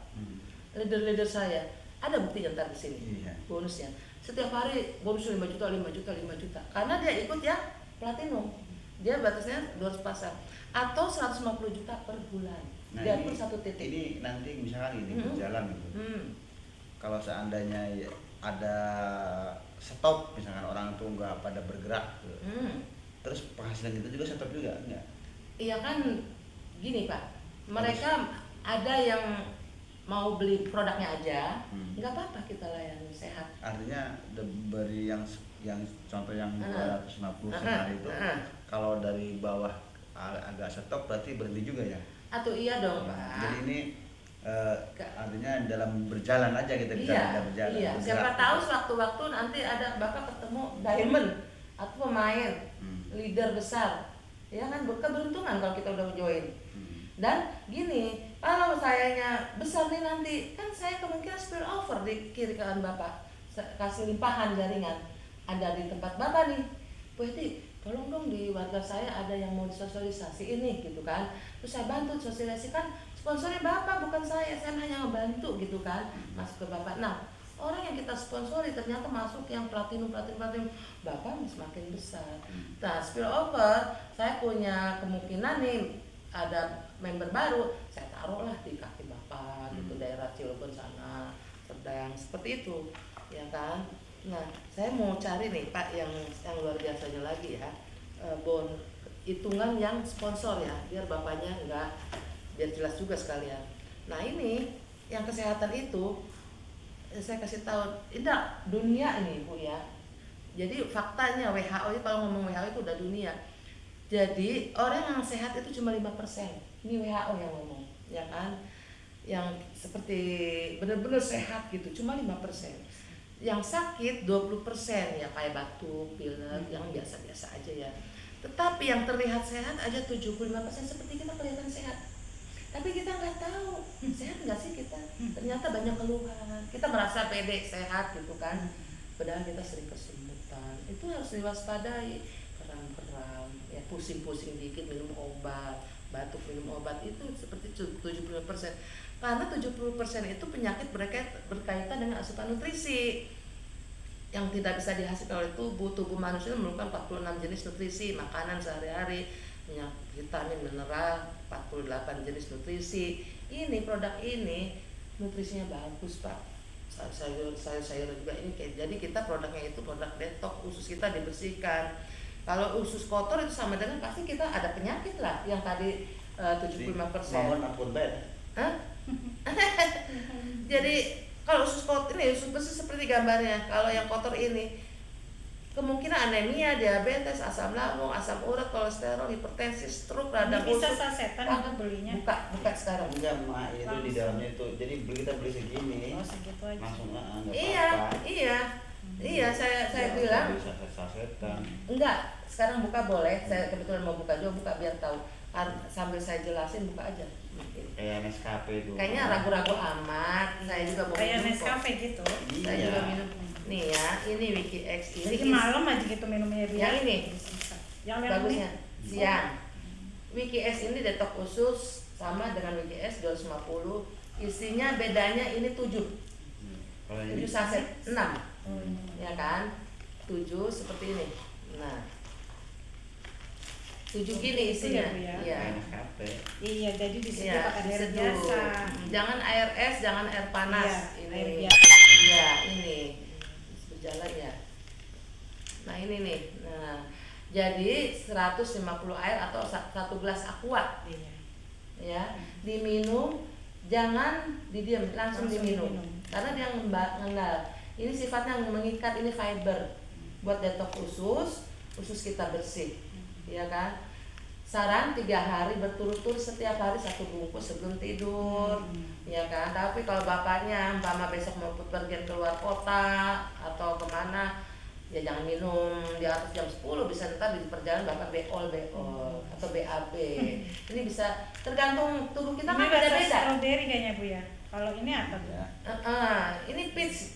Leader-leader saya ada buktinya ntar di sini. Bonusnya setiap hari bonus 5 juta, 5 juta, 5 juta. Karena dia ikut ya platinum. dia batasnya 200 pasang atau 150 juta per bulan. Nah, Dia ini, pun satu titik. ini nanti misalkan ini berjalan gitu. Kalau seandainya ada stop, misalkan orang tuh nggak pada bergerak, gitu. Terus penghasilan kita juga stop juga, enggak? Iya kan, gini Pak, mereka ada yang mau beli produknya aja, nggak apa-apa kita layani sehat. Artinya beri yang contoh yang 250 sehari itu, kalau dari bawah agak stop berarti berhenti juga ya? Atau iya dong Pak. Jadi ini artinya dalam berjalan aja kita bisa berjalan. Iya. Siapa tahu sewaktu-waktu nanti ada Bapak ketemu diamond atau pemain leader besar, ya kan keberuntungan kalau kita udah join. Dan gini, kalau sayanya besar nih nanti, kan saya kemungkinan spill over di kiri kanan Bapak, kasih limpahan jaringan. Ada di tempat Bapak nih, Bu Eti, tolong dong di warga saya ada yang mau disosialisasi ini gitu kan. Terus saya bantu sosialisasikan, sponsornya Bapak bukan saya hanya ngebantu gitu kan, masuk ke Bapak. Nah, orang yang kita sponsori ternyata masuk yang platinum, Bapak semakin besar. Nah, spill over, saya punya kemungkinan nih ada member baru, saya taruhlah di kaki Bapak gitu, daerah Cilegon sana, Serdang, seperti itu, ya kan. Nah, saya mau cari nih Pak yang luar biasanya lagi ya, hitungan yang sponsor ya, biar Bapaknya biar jelas juga sekalian. Nah ini yang kesehatan itu saya kasih tahu, tidak dunia ini Bu ya. Jadi faktanya WHO itu, kalau ngomong WHO itu udah dunia. Jadi orang yang sehat itu cuma 5%. Ini WHO yang ngomong, ya kan? Yang seperti benar-benar sehat gitu, cuma 5%. Yang sakit 20% ya, kayak batuk, pilek, yang biasa-biasa aja ya. Tetapi yang terlihat sehat aja 75%, seperti kita kelihatan sehat. Tapi kita nggak tahu sehat nggak sih kita. Ternyata banyak keluhan. Kita merasa pede sehat gitu kan. Padahal kita sering kesemutan. Itu harus diwaspadai. Kram-kram, ya pusing-pusing dikit minum obat, batuk minum obat, itu seperti 75%. Karena 70% itu penyakit berkaitan dengan asupan nutrisi yang tidak bisa dihasilkan oleh tubuh. Tubuh manusia memerlukan 46 jenis nutrisi makanan sehari-hari, vitamin, mineral, 48 jenis nutrisi. Ini produk ini nutrisinya bagus Pak. Sayur juga ini jadi kita produknya itu produk detox, usus kita dibersihkan. Kalau usus kotor itu sama dengan pasti kita ada penyakit lah yang tadi 75%. Mohon ampun Ben. Jadi kalau usus kotor ini, usus bersih seperti gambarnya. Kalau yang kotor ini kemungkinan anemia, diabetes, asam lambung, asam urat, kolesterol, hipertensi, stroke, radang usus. Bisa sasetan aku belinya. Buka sekarang. Enggak Mak, itu di dalamnya itu. Jadi kita beli segini. Oh, segitu aja. Langsung enggak Iya. Iya, saya bilang. Bisa sasetan. Enggak, sekarang buka boleh. Saya kebetulan mau buka juga, buka biar tahu. Sambil saya jelasin, buka aja. Kayak Nescafe itu. Kayaknya ragu-ragu amat. Saya juga mau kayak minum Nescafe gitu. Saya juga minum. Nih ya, ini WikiX ini. Jadi malam aja gitu minumnya biar. Yang ini. Yang Bagusnya siang. WikiX ini detox usus sama dengan WikiX 250. Isinya bedanya ini 7. 7 saset 6. Ya kan? 7 seperti ini. Nah, 7 gini isinya. Iya. Nescafe. Iya, jadi di situ Iya, pakai air diseduh. biasa. Jangan air es, jangan air panas. Iya, Ini. air biasa. Iya, ini berjalan ya. Nah ini nih. Nah, jadi 150 air atau 1 gelas aqua. Iya. Ya, diminum, jangan didiam, langsung diminum. Karena dia mengenal. Ini sifatnya mengikat, ini fiber buat detox usus kita bersih. Ya kan? Saran 3 hari berturut-turut, setiap hari 1 bungkus sebelum tidur. Ya kan? Tapi kalau bapaknya umpama besok mau pergi keluar kota atau kemana, ya jangan minum di atas jam 10, bisa ntar di perjalanan bapak beol atau BAB. Ini bisa tergantung tubuh kita kan beda-beda. Strawberry kayaknya Bu ya. Kalau ini apa Bu? Ya. Ini peach.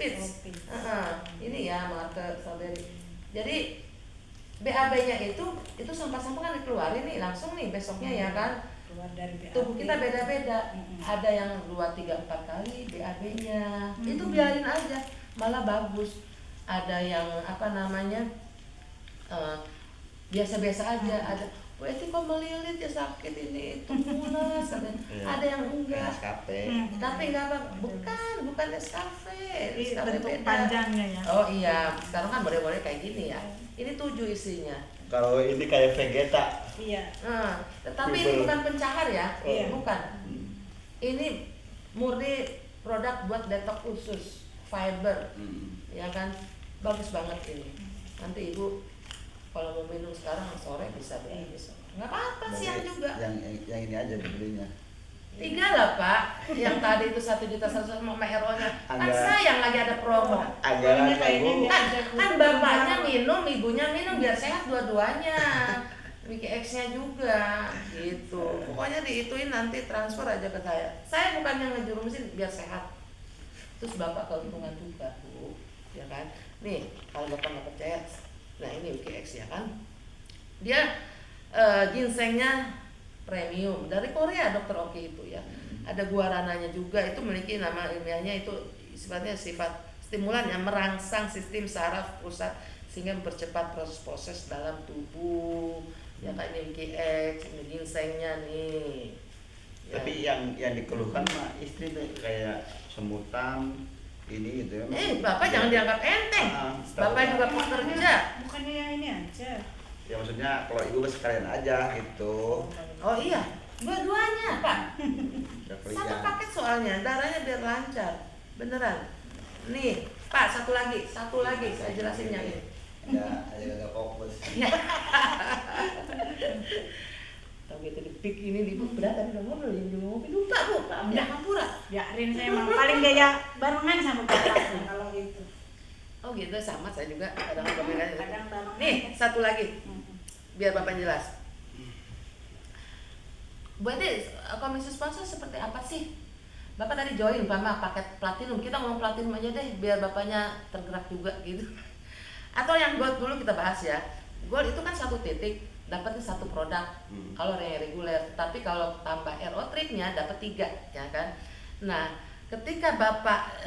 Ini ya marker strawberry. Jadi BAB-nya itu sampah-sampah kan dikeluarin nih langsung nih besoknya ya kan. Keluar dari BAB. Tubuh kita beda-beda. Ada yang 2, 3, 4 kali BAB-nya. Itu biarin aja, malah bagus. Ada yang biasa-biasa aja, ada Bu Eti kok melilit ya, sakit ini itu mules katanya. Ada yang enggak. Nescafe. Tapi enggak apa, bukan Nescafe. Ini Nescafe bentuk beda. panjangnya ya. Oh iya, sekarang kan boleh-boleh kayak gini ya. Ini 7 isinya. Kalau ini kayak Vegeta. Iya. Tetapi ini bukan pencahar ya, Iya. bukan. Ini murni produk buat detox khusus, fiber, ya kan, bagus banget ini. Nanti ibu kalau mau minum sekarang sore bisa deh, nggak apa-apa, siang juga. Yang ini aja dibelinya. 3 lah Pak, yang tadi itu 1.100.000 sama RO-nya. Kan Agak- sayang lagi ada promo. Anggaran kamu. Kan bapaknya minum, ibunya minum biar sehat dua-duanya. Wiki X-nya juga gitu. Pokoknya diituin nanti transfer aja ke saya. Saya bukannya ngejurumusin biar sehat. Terus bapak keuntungan juga, Bu. Ya kan? Nih, kalau bapak nggak percaya, nah ini Wiki X ya kan. Dia ginsengnya premium dari Korea, Dokter Oki itu ya. Ada guarananya juga, itu memiliki nama ilmiahnya itu sifatnya sifat stimulan yang merangsang sistem saraf pusat sehingga mempercepat proses-proses dalam tubuh. Ya kan ini Wiki X, ini ginsengnya nih. Ya. Tapi yang dikeluhkan mah istri tuh kayak semutan ini gitu ya. Bapak jangan dianggap enteng. Bapak juga pekerja. Bukannya yang ini aja. Ya maksudnya kalau ibu sekalian aja gitu. Oh iya, dua-duanya Pak. Udah Satu kelihatan. paket soalnya, darahnya biar lancar. Beneran. Nih, Pak, satu lagi, saya jelasin yang ini. Ya, aja gak fokus. Tahu gitu di pik ini di berat tapi udah ngobrol yang ngopi lupa Bu, udah hampura. Biarin, saya emang paling gaya barengan sama bapak kalau itu. Oh gitu, sama saya juga kadang-kadang gitu. Kadang barengan. Nih, satu lagi. Biar Bapak jelas. Berarti komisi sponsor seperti apa sih? Bapak tadi join umpama paket platinum, kita ngomong platinum aja deh biar bapaknya tergerak juga gitu. Atau yang gold dulu kita bahas ya. Gold itu kan satu titik dapatnya satu produk kalau yang reguler, tapi kalau tambah RO tripnya dapat 3 ya kan. Nah, ketika bapak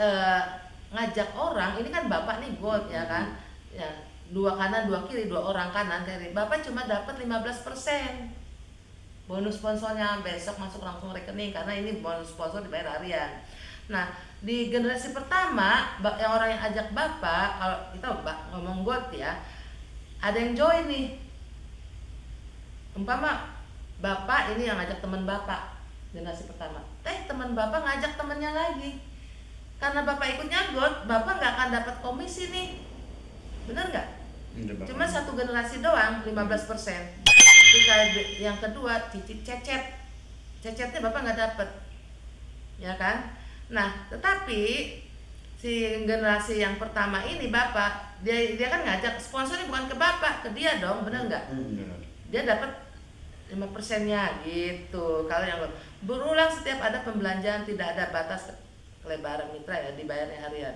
ngajak orang, ini kan bapak nih gold ya kan, ya 2 kanan 2 kiri, 2 orang kanan kiri, bapak cuma dapat 15% bonus sponsornya, besok masuk langsung rekening karena ini bonus sponsor dibayar harian. Nah, di generasi pertama yang orang yang ajak bapak, kalau kita ngomong gold ya, ada yang join nih. Umpama bapak ini yang ngajak teman bapak generasi pertama, teman bapak ngajak temennya lagi, karena bapak ikutnya gold, bapak nggak akan dapat komisi nih, bener nggak? Cuma satu generasi doang 15%. Ketika yang kedua cicit cecetnya bapak nggak dapet, ya kan? Nah, tetapi si generasi yang pertama ini bapak dia kan ngajak sponsornya bukan ke bapak, ke dia dong, bener nggak? Dia dapat 5%-nya gitu. Kalau yang berulang setiap ada pembelanjaan, tidak ada batas kelebaran mitra ya, dibayarnya harian.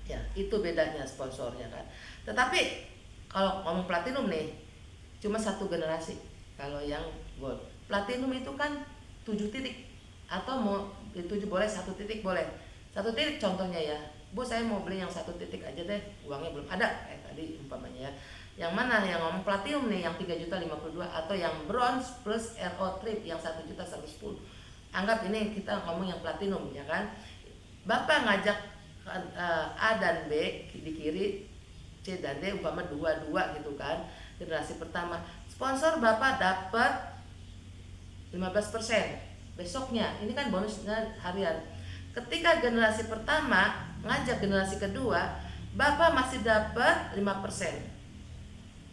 Ya, itu bedanya sponsornya kan. Tetapi kalau ngomong platinum nih, cuma satu generasi. Kalau yang gold, platinum itu kan 7 titik atau mau 7 boleh, 1 titik boleh. 1 titik contohnya ya, Bu saya mau beli yang 1 titik aja deh, uangnya belum ada tadi umpamanya ya. Yang mana yang ngomong platinum nih yang 3.052 atau yang bronze plus RO trip yang 1.110. Anggap ini kita ngomong yang platinum ya kan. Bapak ngajak A dan B di kiri, C dan D umpama 2-2 gitu kan. Generasi pertama, sponsor Bapak dapat 15%. Besoknya, ini kan bonusnya harian. Ketika generasi pertama ngajak generasi kedua, Bapak masih dapat 5%.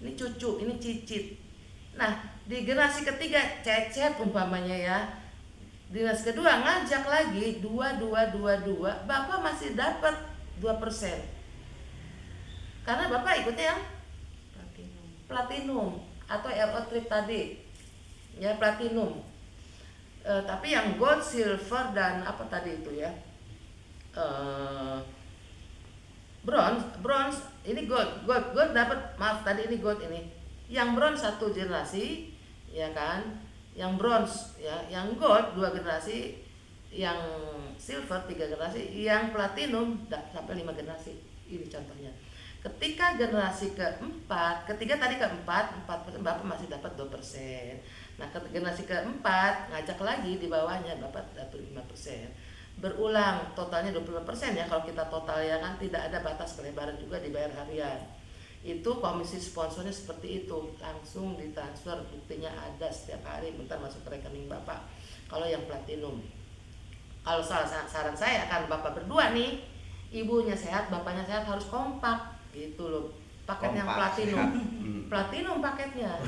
Ini cucu, ini cicit. Nah, di generasi ketiga cecet umpamanya ya. Di generasi kedua ngajak lagi 2, Bapak masih dapat 2%. Karena Bapak ikutnya yang platinum atau RO trip tadi. Ya, platinum. Tapi yang gold, silver dan apa tadi itu ya? Bronze ini gold dapat, maaf tadi ini gold ini. Yang bronze 1 generasi ya kan, yang bronze ya, yang gold 2 generasi, yang silver 3 generasi, yang platinum sampai 5 generasi. Ini contohnya. Ketika generasi keempat, ketiga tadi keempat, 4%, Bapak masih dapat 2%. Nah, generasi keempat ngajak lagi di bawahnya, Bapak dapat 5%. Berulang, totalnya 25% ya. Kalau kita total ya kan tidak ada batas pelebaran juga dibayar harian. Itu komisi sponsornya seperti itu, langsung ditransfer, buktinya ada setiap hari, bentar masuk ke rekening Bapak. Kalau yang platinum, kalau saran saya kan Bapak berdua nih, ibunya sehat, bapaknya sehat, harus kompak gitu loh. Paket yang platinum, platinum paketnya.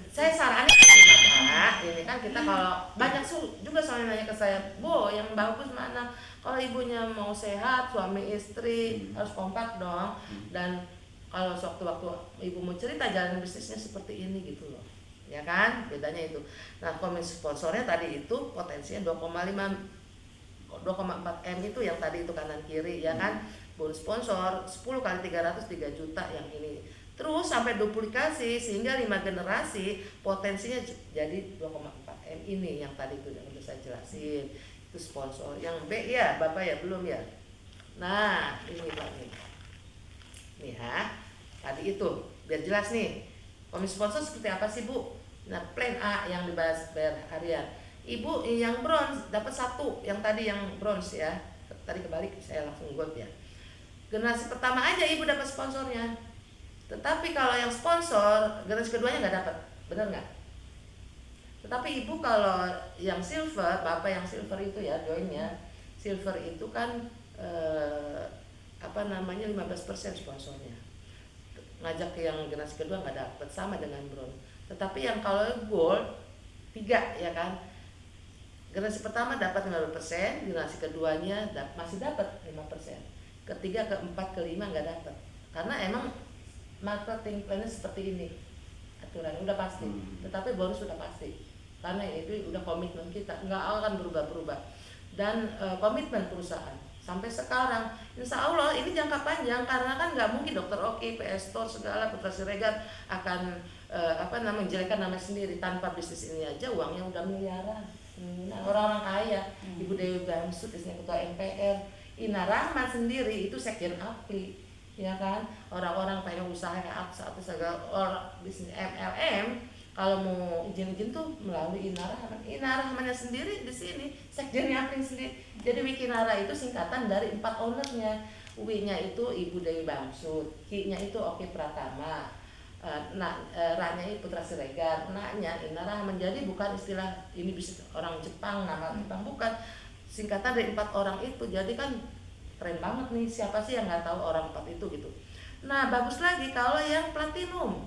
Saya saranin Bapak, ini kan kita kalau banyak juga soalnya nanya ke saya, Bu, yang bagus mana? Kalau ibunya mau sehat, suami istri harus kompak dong. Dan kalau sewaktu-waktu ibu mau cerita jalan bisnisnya seperti ini gitu loh, ya kan, bedanya itu. Nah, komisi sponsornya tadi itu potensinya 2,4 M itu yang tadi itu kanan kiri ya kan. Bonus sponsor 10 kali 300 3 juta yang ini. Terus sampai duplikasi sehingga 5 generasi potensinya jadi 2,4 M ini yang tadi itu yang udah saya jelasin. Itu sponsor. Yang B ya, Bapak ya belum ya. Nah, ini Pak nih. Nih ya, tadi itu biar jelas nih. Komisi sponsor seperti apa sih Bu? Nah, plan A yang dibahas bayar harian. Ibu yang bronze dapat 1, yang tadi yang bronze ya. Tadi kebalik, saya langsung gold ya. Generasi pertama aja ibu dapat sponsornya. Tetapi kalau yang sponsor generasi keduanya nggak dapat, benar nggak? Tetapi ibu kalau yang silver, Bapak yang silver itu ya joinnya, silver itu kan 15% sponsornya. Ngajak ke yang generasi kedua nggak dapat, sama dengan bronze. Tetapi yang kalau gold 3 ya kan, generasi pertama dapat 15%, generasi keduanya masih dapat 5%, ketiga, keempat, kelima nggak dapat. Karena emang marketing plannya seperti ini, aturan udah pasti. Tetapi bonus sudah pasti, karena itu udah komitmen kita, nggak akan berubah-berubah. Dan komitmen perusahaan sampai sekarang, insya Allah ini jangka panjang, karena kan nggak mungkin Dokter Oki, PS Store segala Putra Siregar akan menjelekan nama sendiri. Tanpa bisnis ini aja uangnya udah miliaran. Orang-orang kaya, Ibu Dewi Bamsud, istrinya Ketua MPR, Ina Rahman sendiri itu sekjen APLI, ya kan. Orang-orang pengen usaha kayak atau segala orang bisnis MLM, kalau mau izin tuh melalui Ina Rahman. Ina Rahmannya sendiri di sini sekjennya APLI sendiri. Jadi Wikinara itu singkatan dari 4 ownernya. W-nya itu Ibu Dewi Bamsud, K-nya itu Oki Pratama, Ra-nya itu Putra Siregar, N-nya Ina Rahman. Jadi bukan istilah ini bisa orang Jepang, nama Jepang, bukan, singkatan dari 4 orang itu. Jadi kan keren banget nih, siapa sih yang nggak tahu orang 4 itu gitu. Nah, bagus lagi kalau yang platinum.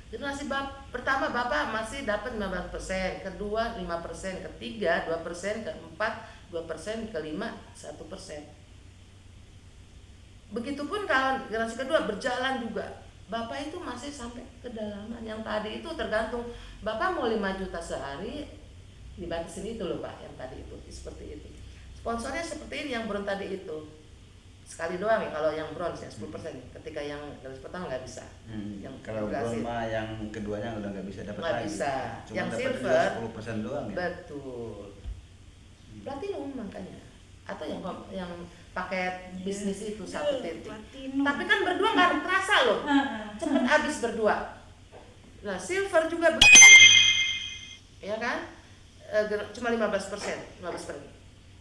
Generasi pertama Bapak masih dapat 15%, kedua 5%, ketiga 2%, keempat 2%, kelima 1%. Begitupun kalau generasi kedua berjalan juga, Bapak itu masih sampai kedalaman. Yang tadi itu tergantung Bapak mau 5 juta sehari, dibatasin itu loh Pak, yang tadi itu seperti itu. Sponsornya seperti ini, yang bronze tadi itu sekali doang ya, kalau yang bronze ya 10%. Ketika yang garis pertama nggak bisa. Yang kalau bronze mah yang keduanya udah nggak bisa dapat lagi. Nggak bisa. Cuma yang dapat silver 10% doang ya. Betul. Platinum makanya. Atau yang paket bisnis itu 1 titik. Tapi kan berdua nggak terasa loh. Cepet habis berdua. Nah, silver juga begitu. Ya kan? Cuma 15%.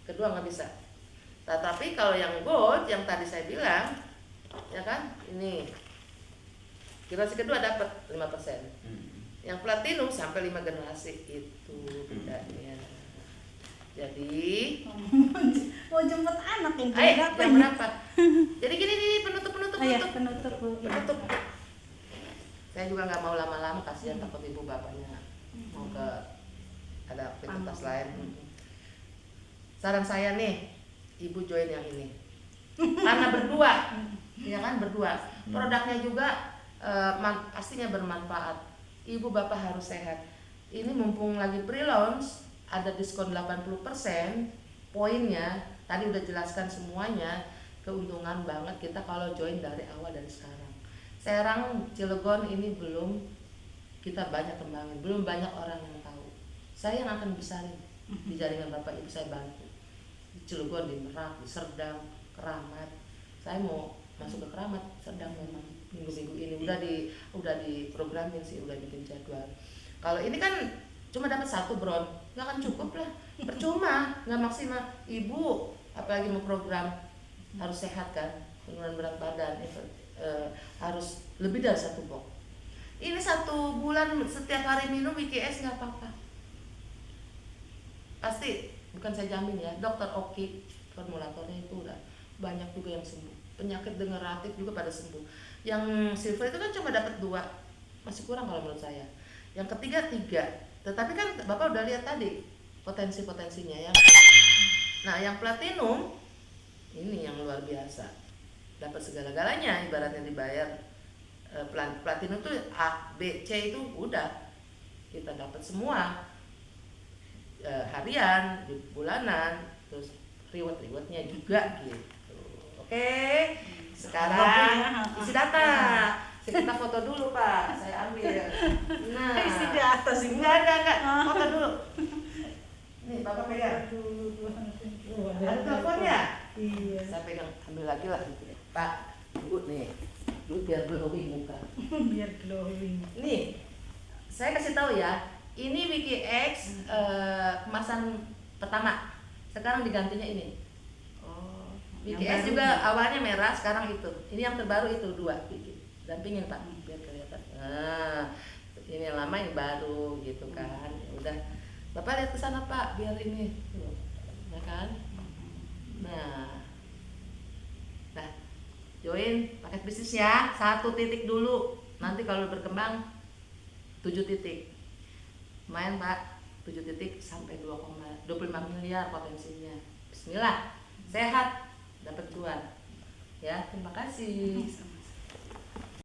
Kedua nggak bisa. Tetapi kalau yang gold yang tadi saya bilang, ya kan, ini generasi kedua dapat 5%. Yang platinum sampai 5 generasi itu bedanya. Jadi mau jemput anak yang jam berapa? Jadi gini nih, penutup. penutup. Saya juga nggak mau lama-lama, kasihan takut ibu bapaknya mau ke ada aktivitas lain. Saran saya nih, ibu join yang ini karena berdua, ya kan, berdua produknya juga pastinya bermanfaat. Ibu bapak harus sehat. Ini mumpung lagi pre-launch, ada diskon 80% poinnya. Tadi udah jelaskan semuanya, keuntungan banget kita kalau join dari awal, dari sekarang. Serang Cilegon ini belum kita banyak kembangin, belum banyak orang yang tahu. Saya yang akan besarin di jaringan bapak ibu, saya bantu di Cilegon, di Merak, di Serdang, Keramat. Saya mau masuk ke Keramat sedang memang minggu-minggu ini udah diprogramin sih, udah bikin jadwal. Kalau ini kan cuma dapat 1 bron, nggak akan cukup lah, percuma, nggak maksimal. Ibu apalagi mau program harus sehat kan, penurunan berat badan, harus lebih dari 1 box. Ini 1 bulan setiap hari minum WKS nggak apa-apa. Pasti, bukan saya jamin ya, Dokter Oki formulatornya itu udah banyak juga yang sembuh. Penyakit degeneratif juga pada sembuh. Yang silver itu kan cuma dapat 2, masih kurang kalau menurut saya. Yang ketiga 3. Tetapi kan Bapak udah lihat tadi potensi-potensinya ya. Nah, yang platinum ini yang luar biasa. Dapat segala-galanya, ibaratnya dibayar. Platinum tuh A, B, C itu udah kita dapat semua. Harian, bulanan, terus reward-rewardnya juga gitu. Oke, sekarang isi data. Kita foto dulu Pak, saya ambil. Nah, Isi data sih. enggak, foto dulu. Nih Bapak pegang. Ada teleponnya? Iya. Saya pegang, ambil lagi lah gitu. Pak, Bu nih, Bu biar glowing muka. Biar glowing. Nih, saya kasih tahu ya, ini WikiX kemasan pertama. Sekarang digantinya ini. Oh, WikiX juga awalnya merah, sekarang itu. Ini yang terbaru itu 2 Wiki. Dampingin Pak, biar kelihatan. Nah, ini yang lama, yang baru gitu kan. Ya udah, Bapak lihat ke sana Pak, biar ini, tuh, ya kan? Nah, join paket bisnis ya, 1 titik dulu. Nanti kalau berkembang 7 titik. Main Pak, 7 titik sampai 25 miliar potensinya. Bismillah, sehat, dapat cuan. Ya, terima kasih.